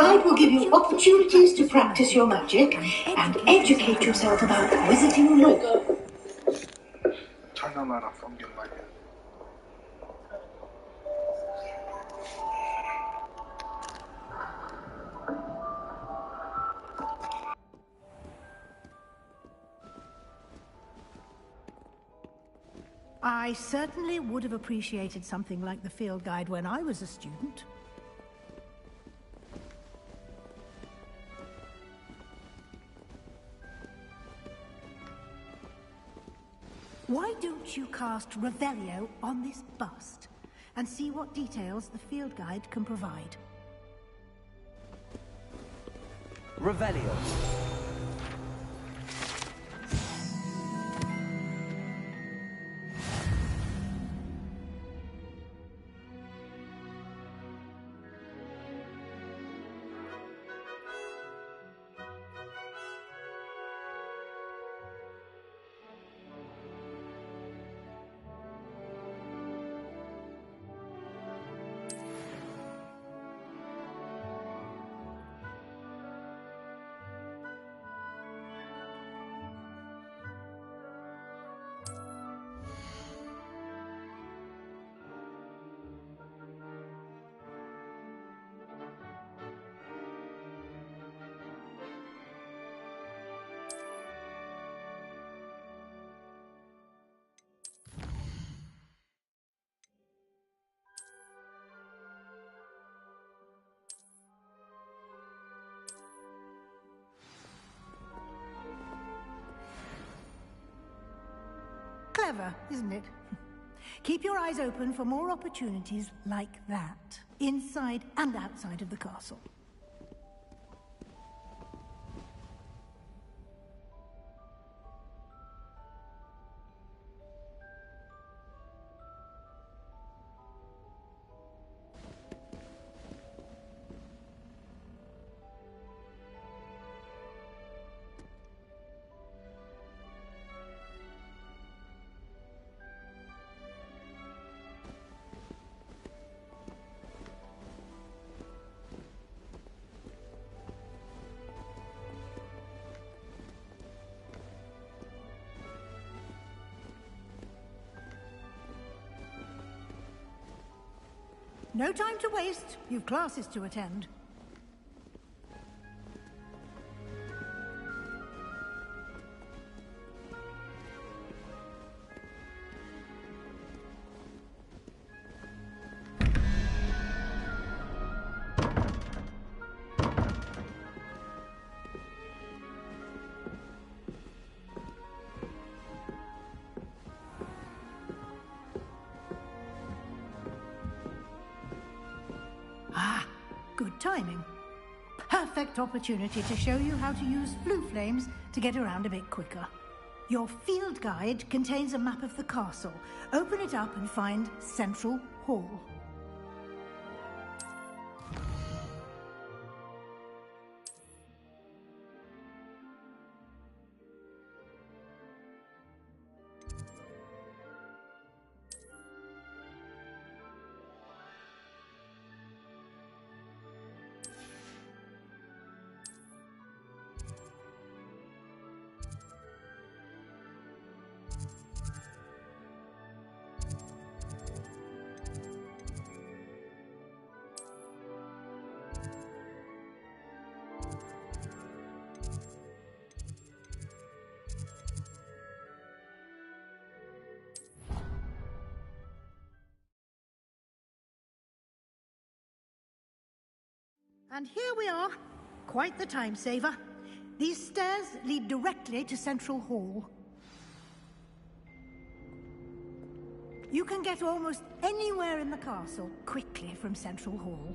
guide will give you opportunities to practice your magic and educate yourself about wizarding lore. Turn the light off. I'm getting lighted. I certainly would have appreciated something like the field guide when I was a student. Why don't you cast Revelio on this bust and see what details the field guide can provide? Revelio. Clever, isn't it? Keep your eyes open for more opportunities like that, inside and outside of the castle. No time to waste. You've classes to attend. Good timing. Perfect opportunity to show you how to use blue flames to get around a bit quicker. Your field guide contains a map of the castle. Open it up and find Central Hall. And here we are. Quite the time saver. These stairs lead directly to Central Hall. You can get almost anywhere in the castle quickly from Central Hall.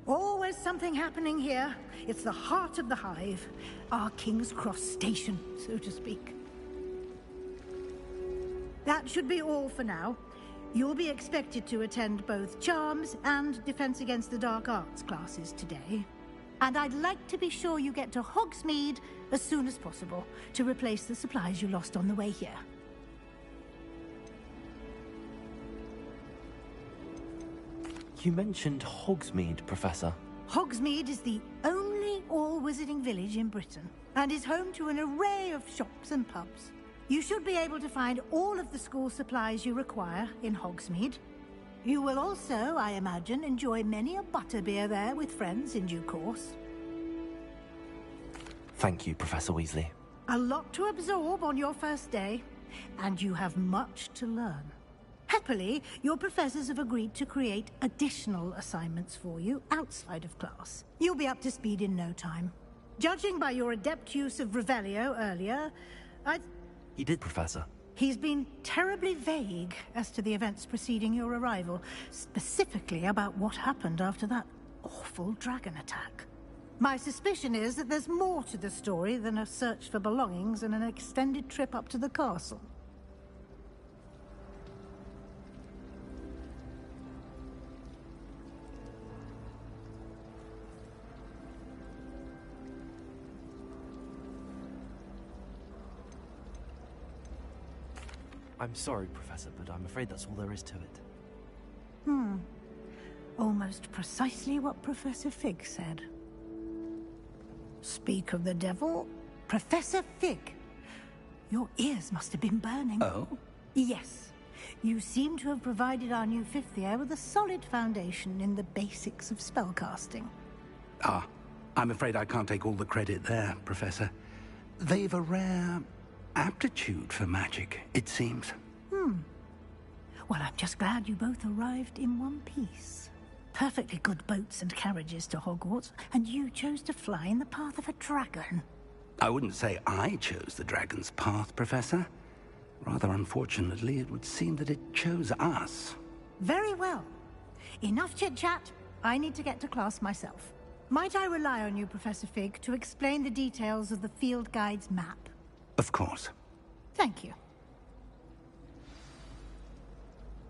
Always something happening here. It's the heart of the hive. Our King's Cross station, so to speak. That should be all for now. You'll be expected to attend both Charms and Defense Against the Dark Arts classes today. And I'd like to be sure you get to Hogsmeade as soon as possible to replace the supplies you lost on the way here. You mentioned Hogsmeade, Professor. Hogsmeade is the only all-wizarding village in Britain and is home to an array of shops and pubs. You should be able to find all of the school supplies you require in Hogsmeade. You will also, I imagine, enjoy many a butterbeer there with friends in due course. Thank you, Professor Weasley. A lot to absorb on your first day, and you have much to learn. Happily, your professors have agreed to create additional assignments for you outside of class. You'll be up to speed in no time. Judging by your adept use of Revelio earlier, He did, Professor. He's been terribly vague as to the events preceding your arrival, specifically about what happened after that awful dragon attack. My suspicion is that there's more to the story than a search for belongings and an extended trip up to the castle. I'm sorry, Professor, but I'm afraid that's all there is to it. Almost precisely what Professor Fig said. Speak of the devil, Professor Fig. Your ears must have been burning. Oh? Yes. You seem to have provided our new fifth year with a solid foundation in the basics of spellcasting. Ah, I'm afraid I can't take all the credit there, Professor. They've a rare aptitude for magic, it seems. Well, I'm just glad you both arrived in one piece. Perfectly good boats and carriages to Hogwarts, and you chose to fly in the path of a dragon. I wouldn't say I chose the dragon's path, Professor. Rather unfortunately, it would seem that it chose us. Very well. Enough chit-chat. I need to get to class myself. Might I rely on you, Professor Fig, to explain the details of the field guide's map? Of course. Thank you.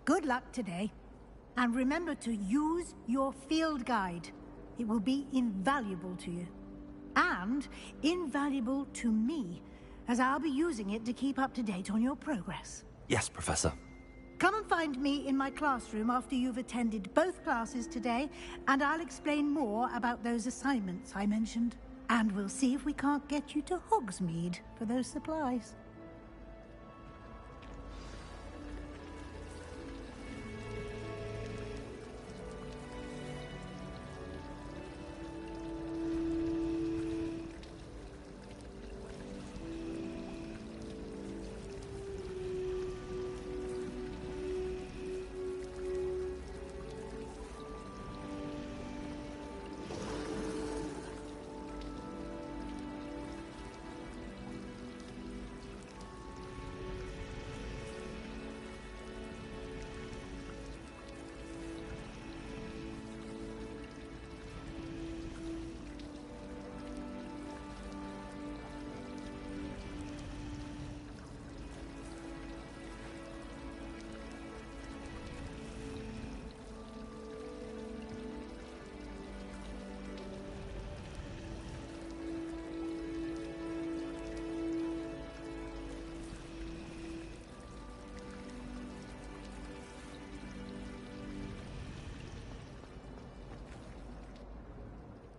Good luck today. And remember to use your field guide. It will be invaluable to you. And invaluable to me, as I'll be using it to keep up to date on your progress. Yes, Professor. Come and find me in my classroom after you've attended both classes today, and I'll explain more about those assignments I mentioned. And we'll see if we can't get you to Hogsmeade for those supplies.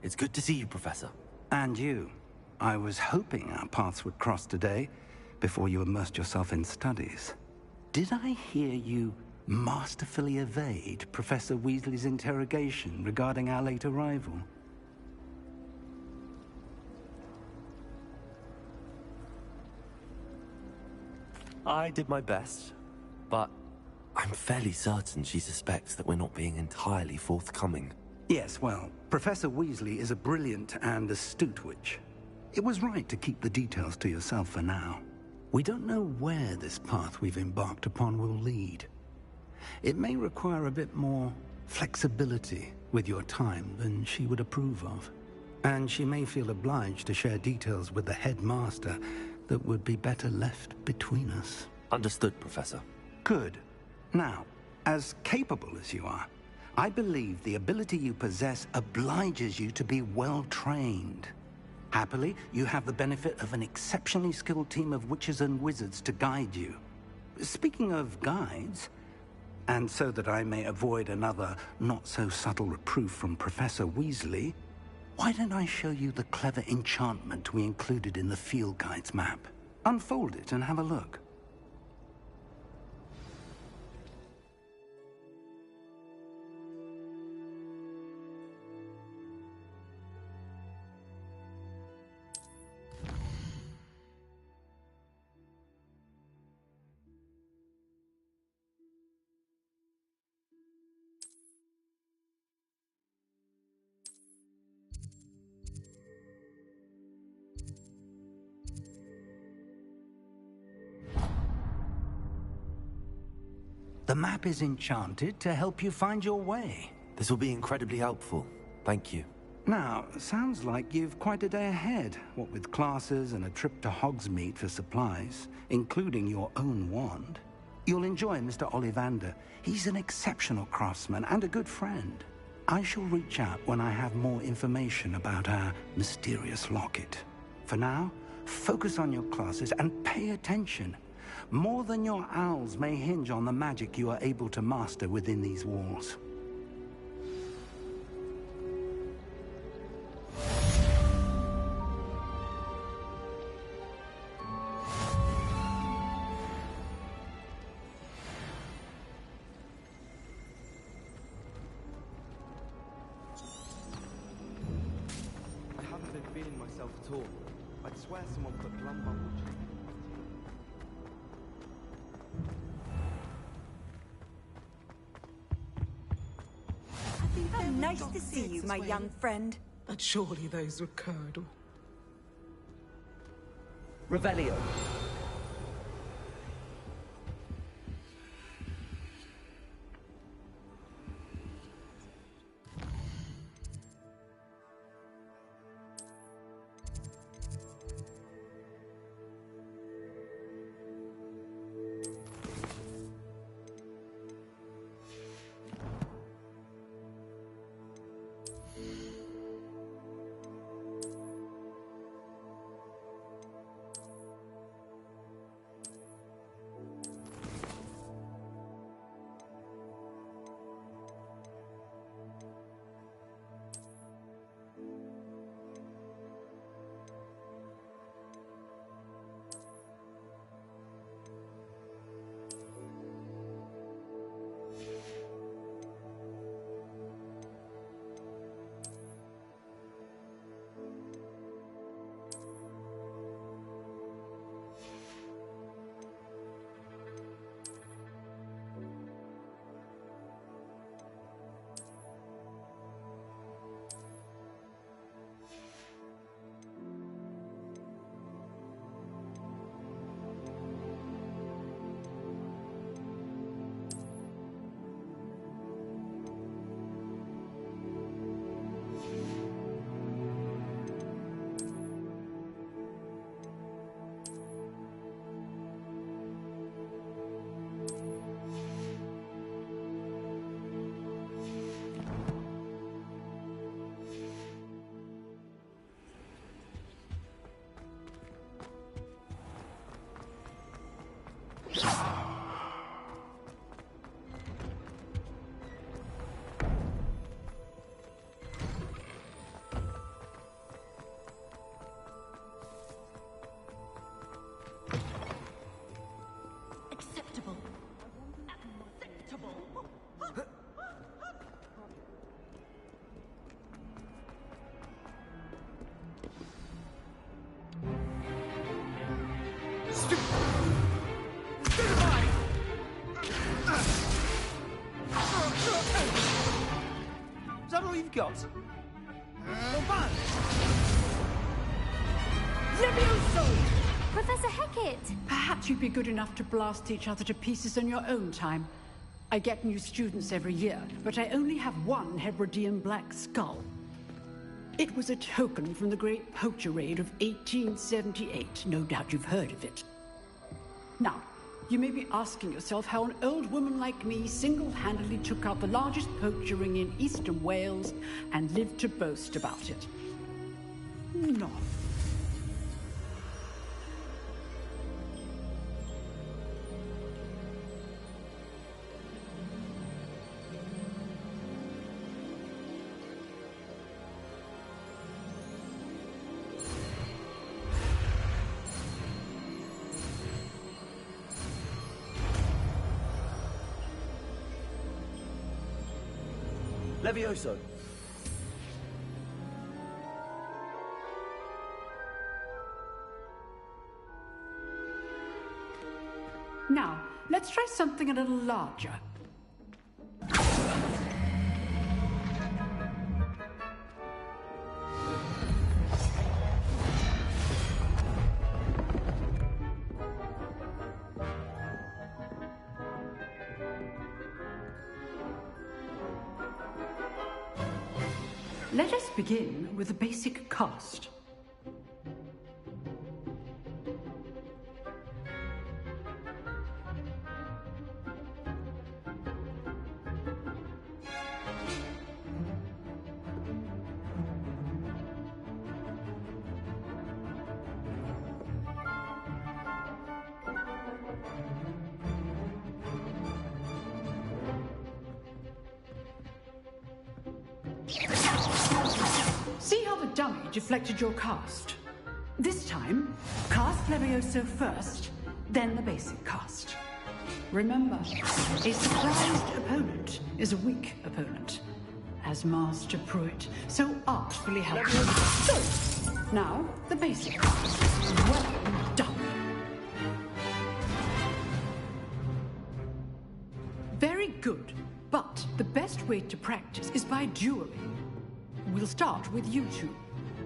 It's good to see you, Professor. And you. I was hoping our paths would cross today, before you immersed yourself in studies. Did I hear you masterfully evade Professor Weasley's interrogation regarding our late arrival? I did my best, but I'm fairly certain she suspects that we're not being entirely forthcoming. Yes, well, Professor Weasley is a brilliant and astute witch. It was right to keep the details to yourself for now. We don't know where this path we've embarked upon will lead. It may require a bit more flexibility with your time than she would approve of. And she may feel obliged to share details with the headmaster that would be better left between us. Understood, Professor. Good. Now, As capable as you are, I believe the ability you possess obliges you to be well-trained. Happily, you have the benefit of an exceptionally skilled team of witches and wizards to guide you. Speaking of guides, and so that I may avoid another not-so-subtle reproof from Professor Weasley, why don't I show you the clever enchantment we included in the field guide's map? Unfold it and have a look. The map is enchanted to help you find your way. This will be incredibly helpful. Thank you. Now, sounds like you've quite a day ahead, what with classes and a trip to Hogsmeade for supplies, including your own wand. You'll enjoy Mr. Ollivander. He's an exceptional craftsman and a good friend. I shall reach out when I have more information about our mysterious locket. For now, focus on your classes and pay attention. More than your owls may hinge on the magic you are able to master within these walls. I haven't been feeling myself at all. I'd swear someone put glum bubble juice. Nice to see you, my young friend. But surely those were curdle. Revelio. Acceptable. Acceptable. Is that all you've got? Professor Hecat! Perhaps you'd be good enough to blast each other to pieces in your own time. I get new students every year, but I only have one Hebridean black skull. It was a token from the Great Poacher Raid of 1878. No doubt you've heard of it. Now, you may be asking yourself how an old woman like me single-handedly took out the largest poacher ring in eastern Wales and lived to boast about it. No. Levioso. Now, let's try something a little larger. Let us begin with a basic cast. See how the dummy deflected your cast? This time, cast Levioso first, then the basic cast. Remember, a surprised opponent is a weak opponent, as Master Pruitt so artfully helped me. So, now, the basic cast. Well done. Very good, but the best way to practice is by dueling. We'll start with you two.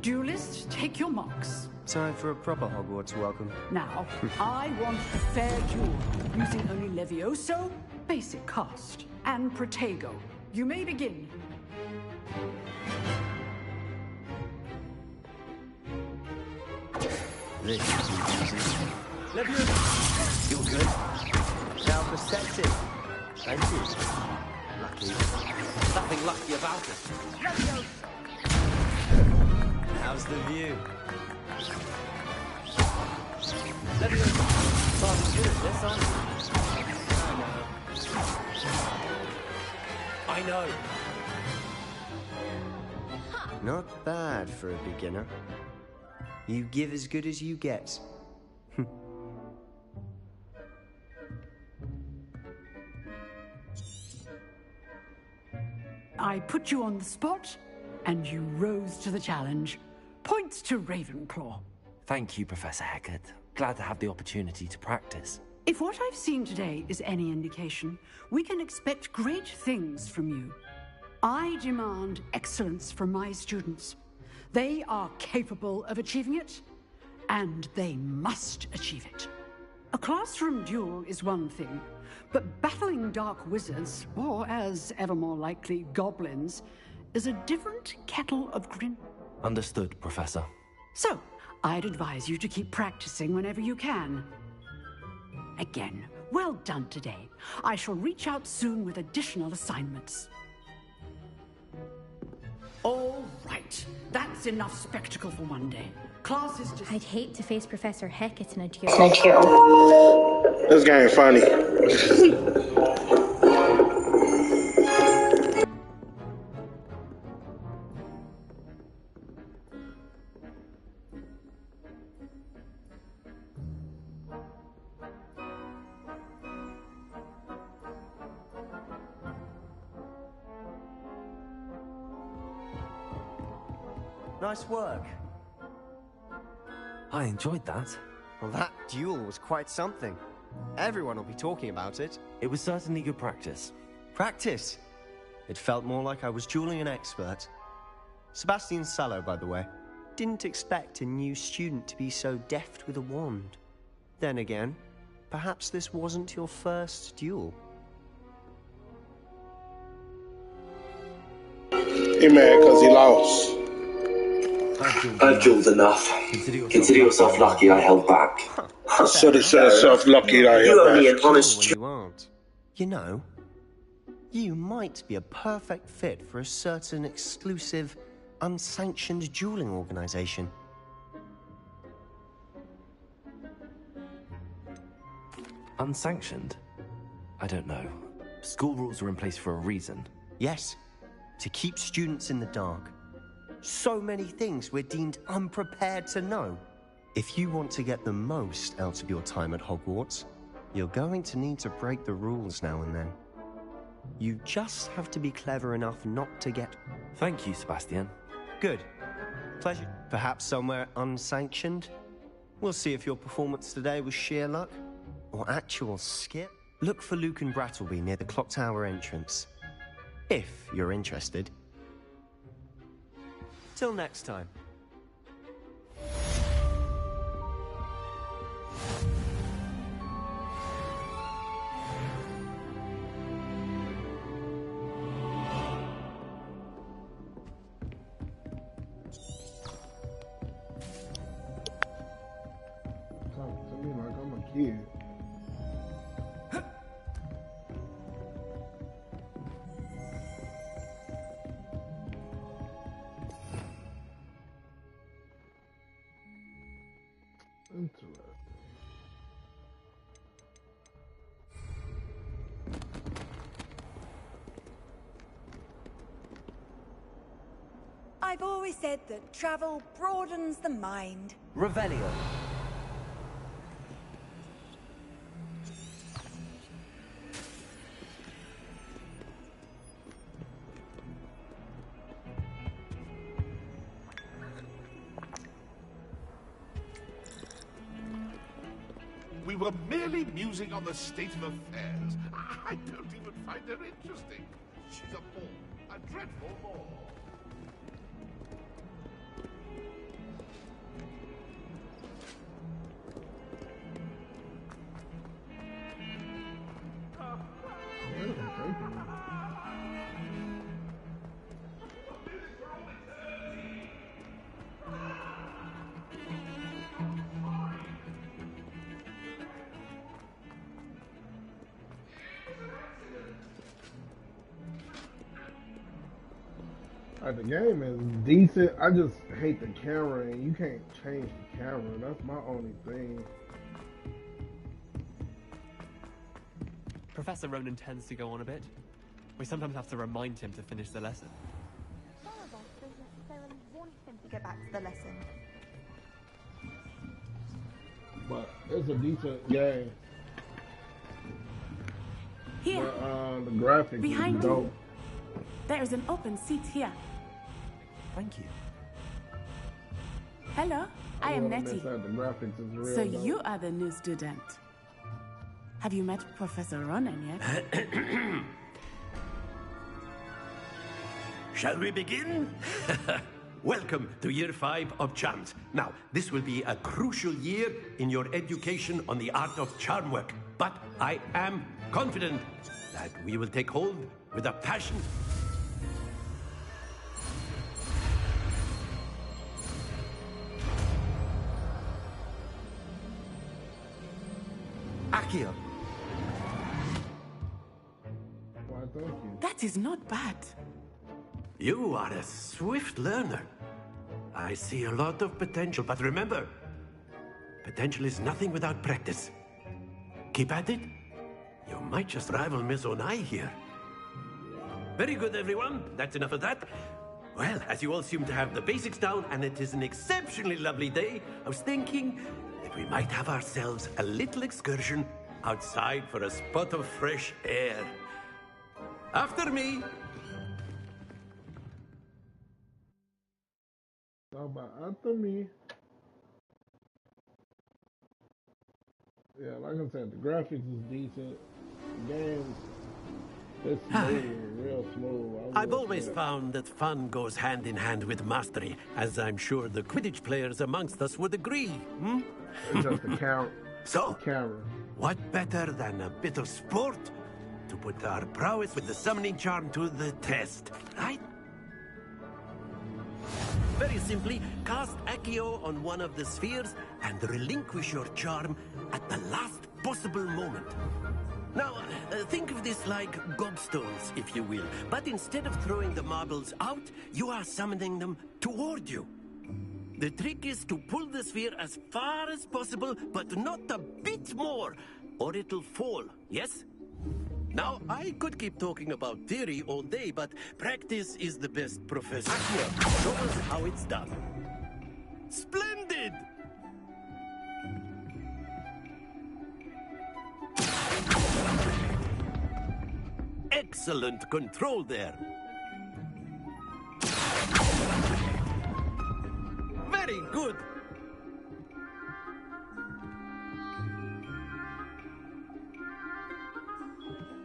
Duelists, take your marks. Time for a proper Hogwarts welcome. Now, I want a fair duel, using only Levioso, basic cast, and Protego. You may begin. This is easy. Levioso! You're good. Sound perceptive. Thank you. Lucky. Nothing lucky about it. Levioso! How's the view? Levioso! Rather good at this, aren't you? I know. Not bad for a beginner. You give as good as you get. I put you on the spot, and you rose to the challenge. Points to Ravenclaw. Thank you, Professor Hecat. Glad to have the opportunity to practice. If what I've seen today is any indication, we can expect great things from you. I demand excellence from my students. They are capable of achieving it, and they must achieve it. A classroom duel is one thing, but battling dark wizards, or as ever more likely, goblins, is a different kettle of grin. Understood, Professor. So, I'd advise you to keep practicing whenever you can. Again, well done today. I shall reach out soon with additional assignments. All right, that's enough spectacle for one day. Class is just... I'd hate to face Professor Hecat in a duel. This game funny. Nice work. I enjoyed that. Well, that duel was quite something. Everyone will be talking about it. It was certainly good practice. Practice? It felt more like I was dueling an expert. Sebastian Sallow, by the way. Didn't expect a new student to be so deft with a wand. Then again, perhaps this wasn't your first duel. He mad because he lost. I've jeweled enough. Consider yourself lucky I held back. Should have said yourself lucky that You you're only back. an honest When you aren't. You know, you might be a perfect fit for a certain exclusive, unsanctioned dueling organization. Unsanctioned? I don't know. School rules are in place for a reason. Yes, to keep students in the dark. So many things we're deemed unprepared to know. If you want to get the most out of your time at Hogwarts, you're going to need to break the rules now and then. You just have to be clever enough not to get... Thank you, Sebastian. Good. Pleasure. Perhaps somewhere unsanctioned? We'll see if your performance today was sheer luck or actual skill. Look for Luke and Brattleby near the clock tower entrance. If you're interested. Till next time. Talk to me like I'm a kid. Interesting. I've always said that travel broadens the mind. Revelio. We were merely musing on the state of affairs. I don't even find her interesting. She's a bore, a dreadful bore. The game is decent. I just hate the camera, and you can't change the camera. That's my only thing. Professor Ronan tends to go on a bit. We sometimes have to remind him to finish the lesson. Some of us don't necessarily want him to get back to the lesson. But it's a decent game. Here. But, the graphics Behind is dope. you. There is an open seat here. Thank you. Hello, I am Nettie. The graphics is real So dope. you are the new student. Have you met Professor Ronan yet? Shall we begin? Welcome to Year 5 of Charms. Now, this will be a crucial year in your education on the art of charm work. But I am confident that we will take hold with a passion. Accio. Why, thank you. That is not bad. You are a swift learner. I see a lot of potential, but remember, potential is nothing without practice. Keep at it. You might just rival Miss Onai here. Very good, everyone. That's enough of that. Well, as you all seem to have the basics down, and it is an exceptionally lovely day, I was thinking that we might have ourselves a little excursion outside for a spot of fresh air. After me. How about after me? Yeah, like I said, the graphics is decent. The game's it's smooth, real smooth. I've always found that fun goes hand in hand with mastery, as I'm sure the Quidditch players amongst us would agree. Hmm? It's just the camera. So, the camera. What better than a bit of sport to put our prowess with the summoning charm to the test, right? Very simply, cast Accio on one of the spheres and relinquish your charm at the last possible moment. Now, think of this like gobstones, if you will. But instead of throwing the marbles out, you are summoning them toward you. The trick is to pull the sphere as far as possible, but not a bit more, or it'll fall, yes? Now, I could keep talking about theory all day, but practice is the best professor. Accio, show us how it's done. Splendid! Excellent control there. Very good.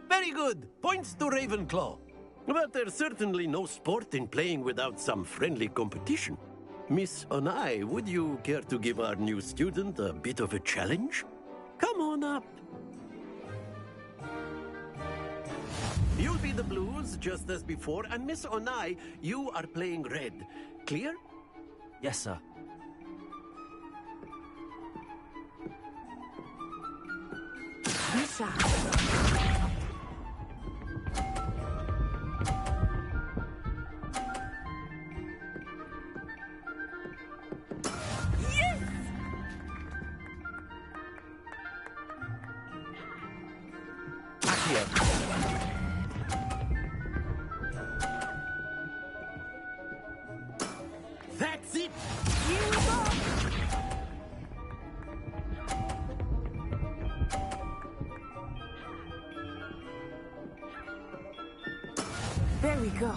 Very good. Points to Ravenclaw. But there's certainly no sport in playing without some friendly competition. Miss Onai, would you care to give our new student a bit of a challenge? Come on up. You'll be the blues, just as before, and Miss Onai, you are playing red. Clear? Yes, sir. Lisa. That's it! Here we go! There we go.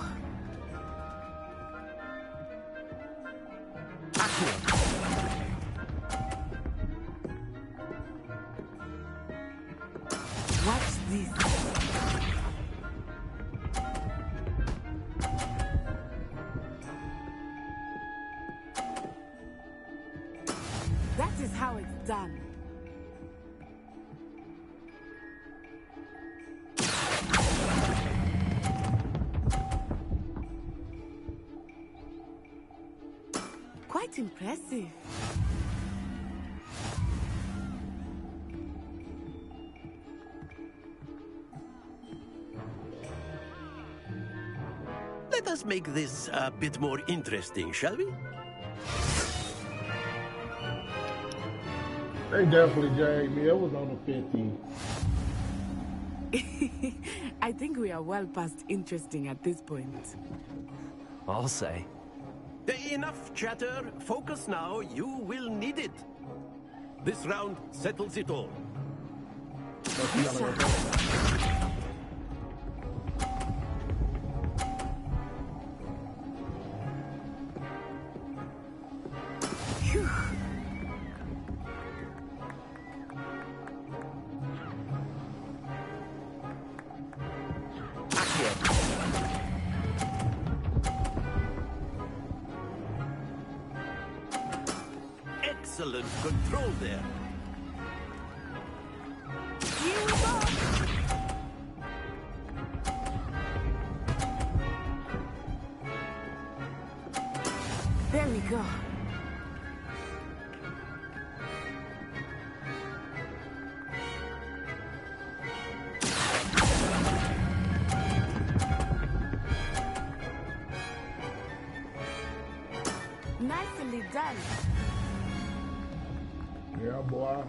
Watch this. That is how it's done. Quite impressive. Let us make this a bit more interesting, shall we? They definitely jagged me. It was on the 50. I think we are well past interesting at this point. I'll say. Enough chatter. Focus now. You will need it. This round settles it all. Excellent control there. Here we go. There we go. Nicely done. Yeah, boy.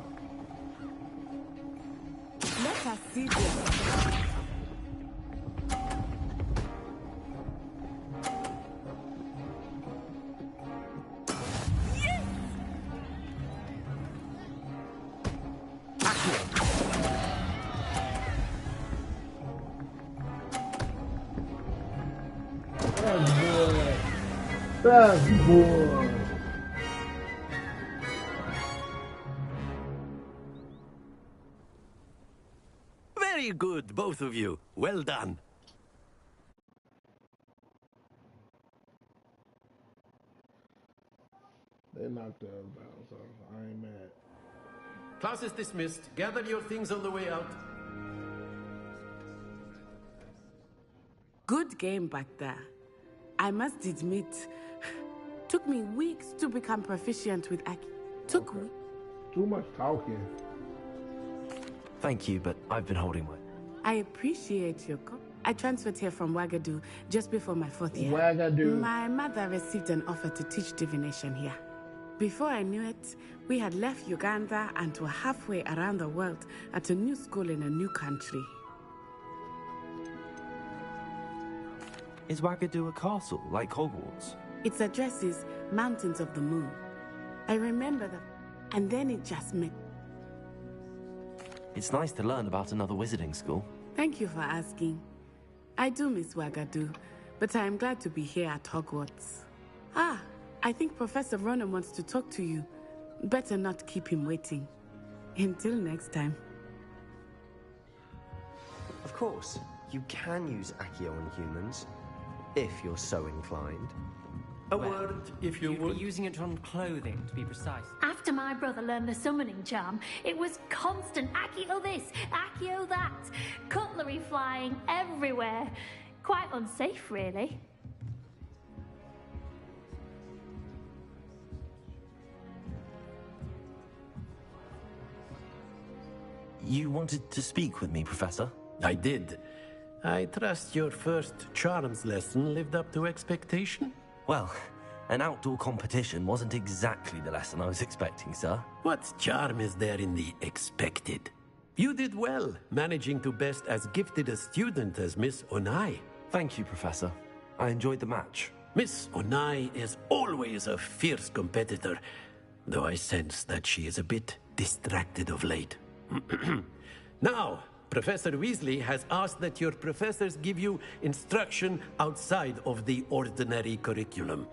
Let us see this. That's boy. Very good, both of you. Well done. They knocked the bounce off. I ain't mad. Class is dismissed. Gather your things on the way out. Good game back there. I must admit, Took me weeks to become proficient with Aki. Too much talking. Thank you, but I've been holding my... I appreciate your call. I transferred here from Wagadu just before my 4th year. Wagadu. My mother received an offer to teach divination here. Before I knew it, we had left Uganda and were halfway around the world at a new school in a new country. Is Wagadu a castle, like Hogwarts? Its address is Mountains of the Moon. I remember that, and then it just met. It's nice to learn about another wizarding school. Thank you for asking. I do miss Wagadu, but I am glad to be here at Hogwarts. Ah, I think Professor Ronan wants to talk to you. Better not keep him waiting. Until next time. Of course, you can use Accio on humans, if you're so inclined. A word, if you would. Be using it on clothing, to be precise. After my brother learned the summoning charm, it was constant Accio this, Accio that. Cutlery flying everywhere. Quite unsafe, really. You wanted to speak with me, Professor? I did. I trust your first charms lesson lived up to expectation? Well, an outdoor competition wasn't exactly the lesson I was expecting, sir. What charm is there in the expected? You did well, managing to best as gifted a student as Miss Onai. Thank you, Professor. I enjoyed the match. Miss Onai is always a fierce competitor, though I sense that she is a bit distracted of late. Now, Professor Weasley has asked that your professors give you instruction outside of the ordinary curriculum.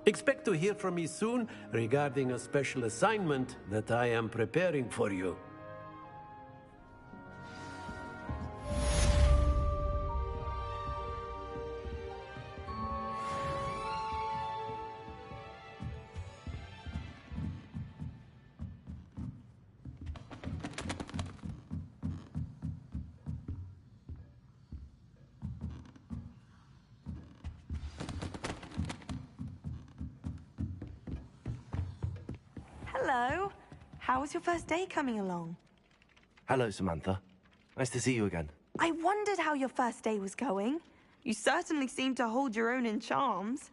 Expect to hear from me soon regarding a special assignment that I am preparing for you. Hello. How was your first day coming along? Hello, Samantha. Nice to see you again. I wondered how your first day was going. You certainly seem to hold your own in charms.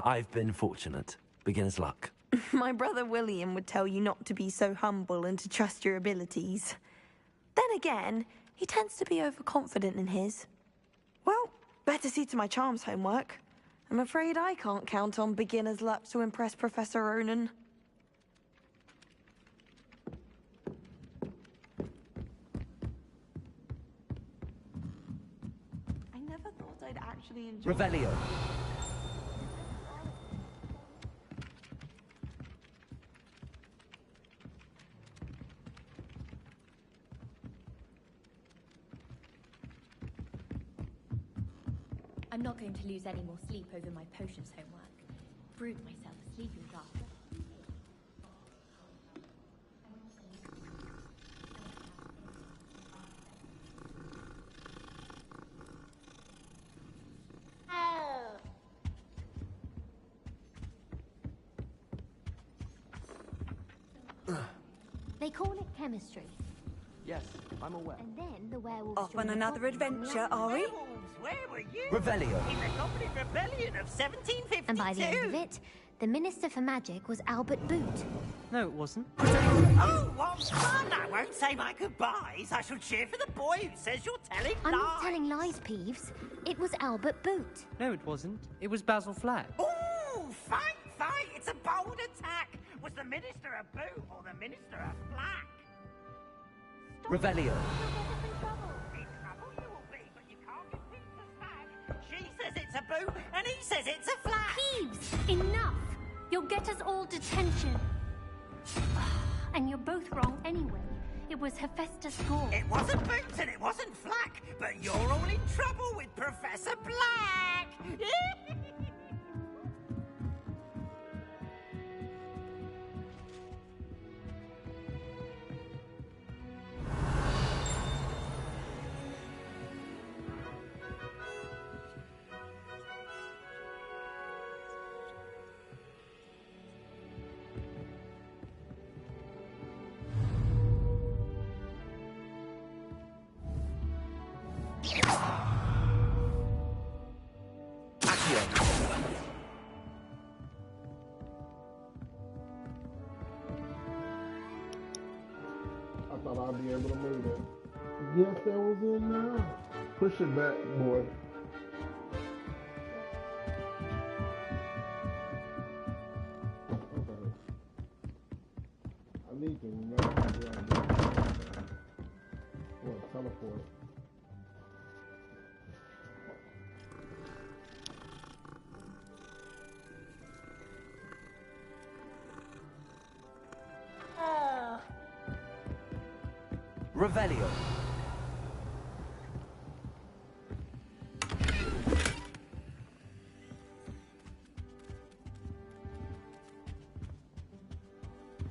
I've been fortunate. Beginner's luck. My brother William would tell you not to be so humble and to trust your abilities. Then again, he tends to be overconfident in his. Well, better see to my charms homework. I'm afraid I can't count on beginner's luck to impress Professor Ronan. I never thought I'd actually enjoy... Revelio. I'm not going to lose any more sleep over my potions homework. Brewed myself a sleeping draught. They call it chemistry. Yes, I'm aware. And then the werewolves... Off on another adventure, are we? Where were you? Revelio. In the Goblin Rebellion of 1752. And by the end of it, the Minister for Magic was Albert Boot. No, it wasn't. Oh, what fun! I won't say my goodbyes. I shall cheer for the boy who says you're telling I'm lies. not telling lies, Peeves. It was Albert Boot. No, it wasn't. It was Basil Flack. Ooh, fight, fight! It's a bold attack. Was the Minister a boot or the Minister a flack? Revelio. In trouble you will be, but you can't get Pete to slag. She says it's a boot, and he says it's a flack. Peeves, enough! You'll get us all detention. And you're both wrong anyway. It was Hephaestus Gore. It wasn't boot and it wasn't flack, but you're all in trouble with Professor Black. be able to move it. Yes, that was in now. Push it back, boy. Okay. I need to remember how to do that. What, teleport? Revelio.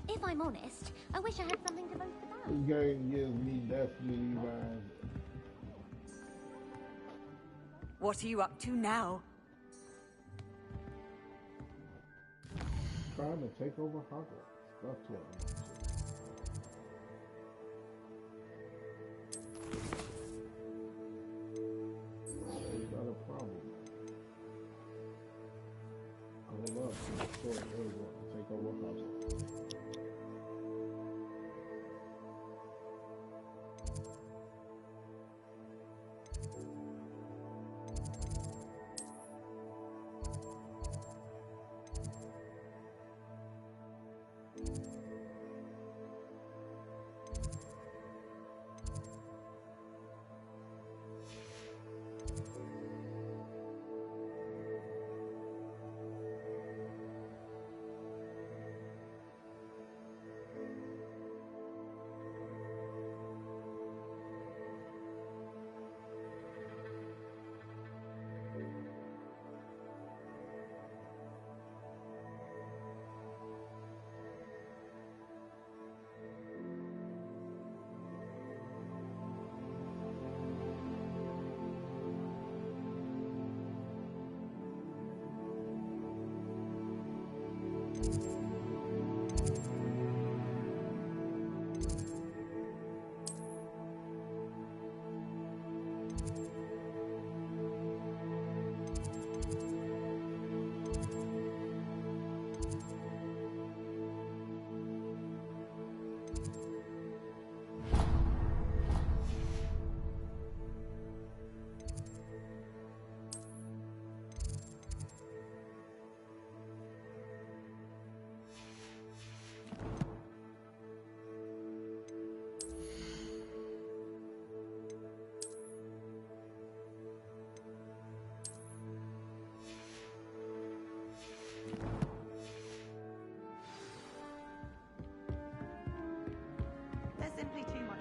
If I'm honest, I wish I had something to boast about. This game gives me destiny vibes. What are you up to now? Trying to take over Hogwarts. That's what I'm up to. Is that a problem? I would love to destroy everyone and take over Hogwarts. There's simply too much.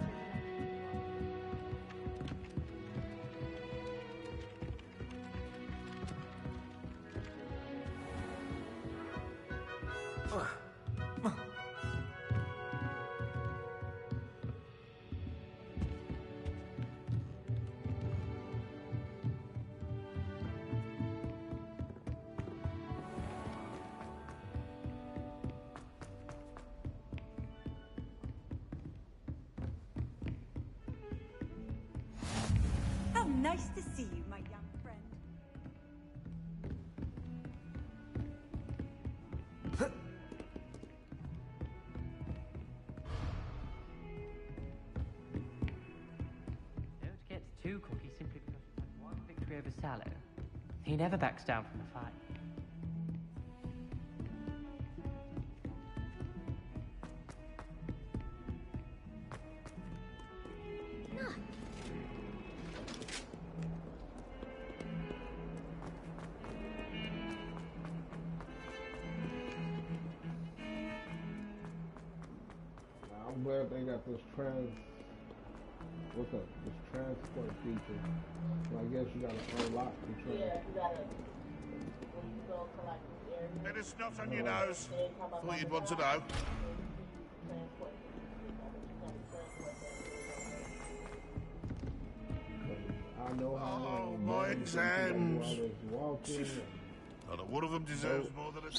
How nice to see you, my young friend. Don't get too cocky simply because you had one victory over Sallow. He never backs down from a fight. I'm glad they got this this transport feature. So I guess you gotta unlock the transport. Yeah, you gotta, when you go to like this area. Bit of snot on your nose. Thought you'd want to know. I know how Oh, my exams. Walking. Not one of them deserves more than a...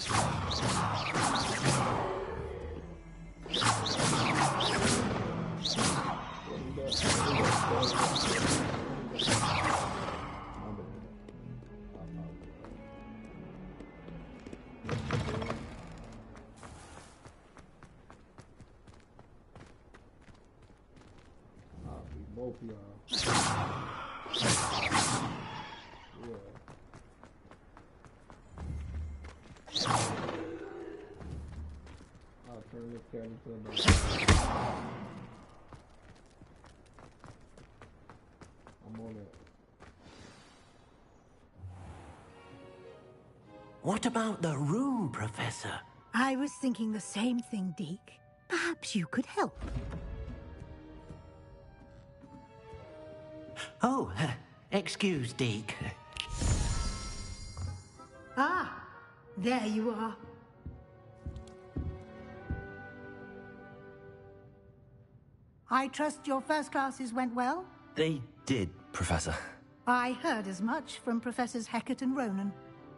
both of y'all. Yeah. I'll turn this cat into a dog. I'm on it. What about the room, Professor? I was thinking the same thing, Deke. Perhaps you could help. Oh, excuse, Deke. Ah, there you are. I trust your first classes went well? They did, Professor. I heard as much from Professors Hecat and Ronan.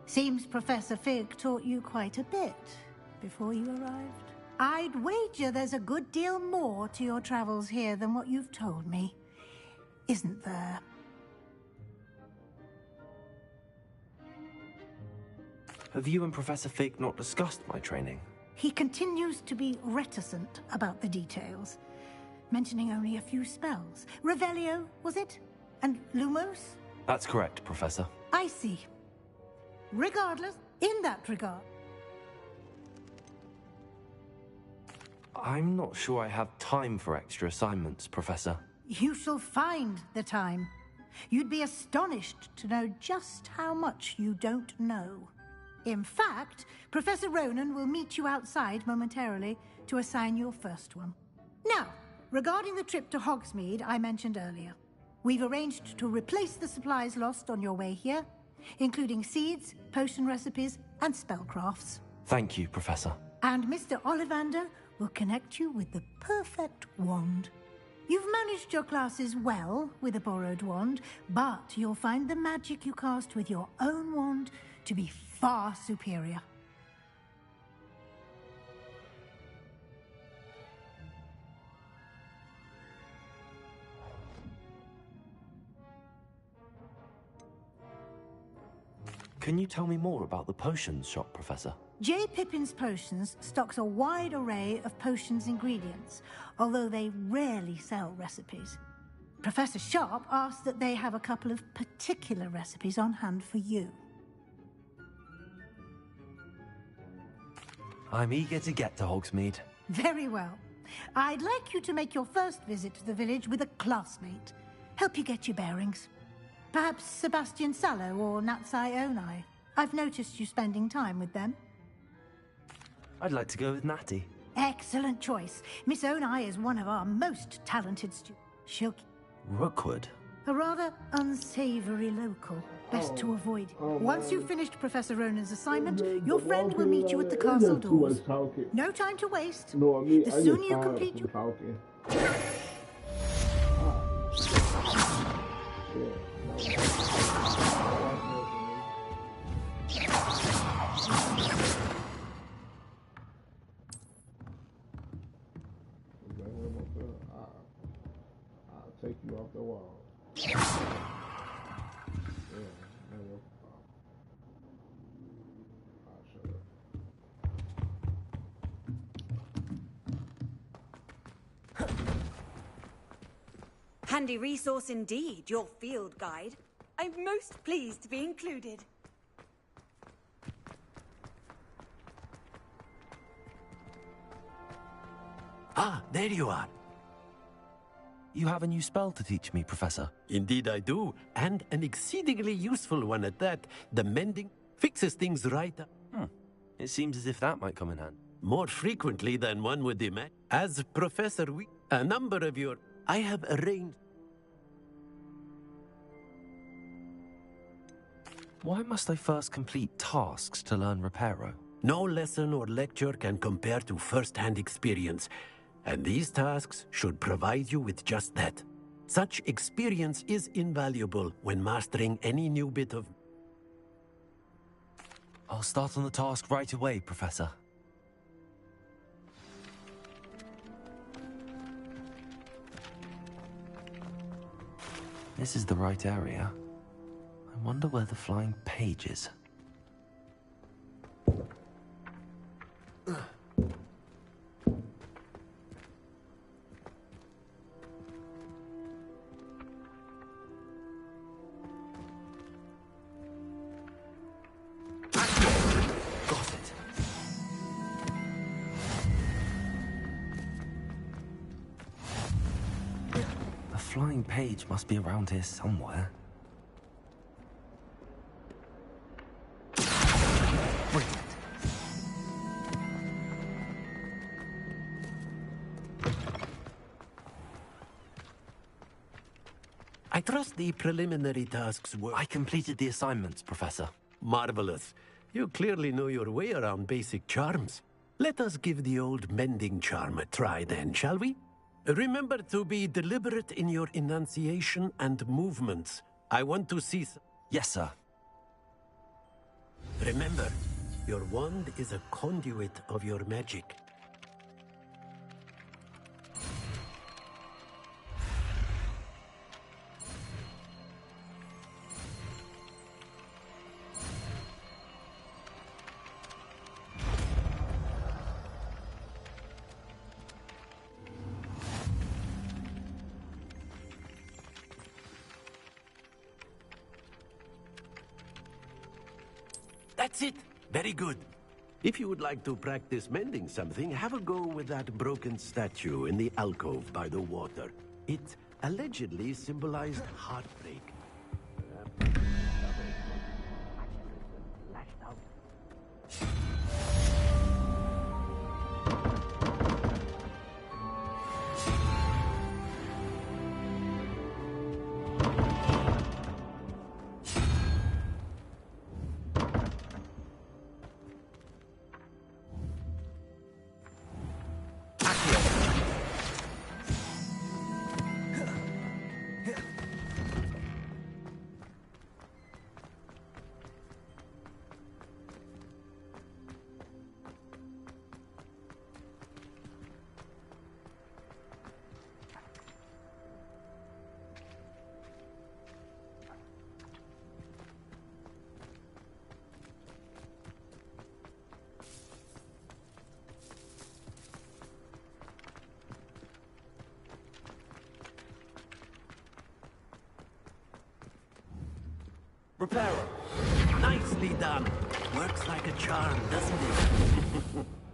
Seems Professor Fig taught you quite a bit before you arrived. I'd wager there's a good deal more to your travels here than what you've told me. Isn't there? Have you and Professor Fig not discussed my training? He continues to be reticent about the details, mentioning only a few spells. Revelio, was it? And Lumos? That's correct, Professor. I see. Regardless, in that regard. I'm not sure I have time for extra assignments, Professor. You shall find the time. You'd be astonished to know just how much you don't know. In fact, Professor Ronan will meet you outside momentarily to assign your first one. Now, regarding the trip to Hogsmeade I mentioned earlier, we've arranged to replace the supplies lost on your way here, including seeds, potion recipes, and spellcrafts. Thank you, Professor. And Mr. Ollivander will connect you with the perfect wand. You've managed your classes well with a borrowed wand, but you'll find the magic you cast with your own wand to be far superior. Can you tell me more about the potions shop, Professor? J. Pippin's Potions stocks a wide array of potions ingredients, although they rarely sell recipes. Professor Sharp asked that they have a couple of particular recipes on hand for you. I'm eager to get to Hogsmeade. Very well. I'd like you to make your first visit to the village with a classmate. Help you get your bearings. Perhaps Sebastian Sallow or Natsai Onai. I've noticed you spending time with them. I'd like to go with Natty. Excellent choice. Miss Onai is one of our most talented students. She'll... Rookwood? A rather unsavory local. Best to avoid. Once you've finished Professor Ronan's assignment, your friend will meet you at the castle doors. No time to waste. No, I mean, the sooner you complete your... talking. I'll take you off the wall. Handy resource indeed, your field guide. I'm most pleased to be included. Ah, there you are. You have a new spell to teach me, Professor. Indeed I do, and an exceedingly useful one at that. The mending fixes things right up. It seems as if that might come in handy. More frequently than one would imagine. As Professor a number of your... I have arranged... Why must I first complete tasks to learn Reparo? No lesson or lecture can compare to first-hand experience, and these tasks should provide you with just that. Such experience is invaluable when mastering any new bit of... I'll start on the task right away, Professor. This is the right area. I wonder where the flying page is. flying page must be around here somewhere. Brilliant. I trust the preliminary tasks were... I completed the assignments, Professor. Marvelous. You clearly know your way around basic charms. Let us give the old mending charm a try then, shall we? Remember to be deliberate in your enunciation and movements. I want to see... Yes, sir. Remember, your wand is a conduit of your magic. That's it. Very good. If you would like to practice mending something, have a go with that broken statue in the alcove by the water. It allegedly symbolized heartbreak. Repairer. Nicely done. Works like a charm, doesn't it?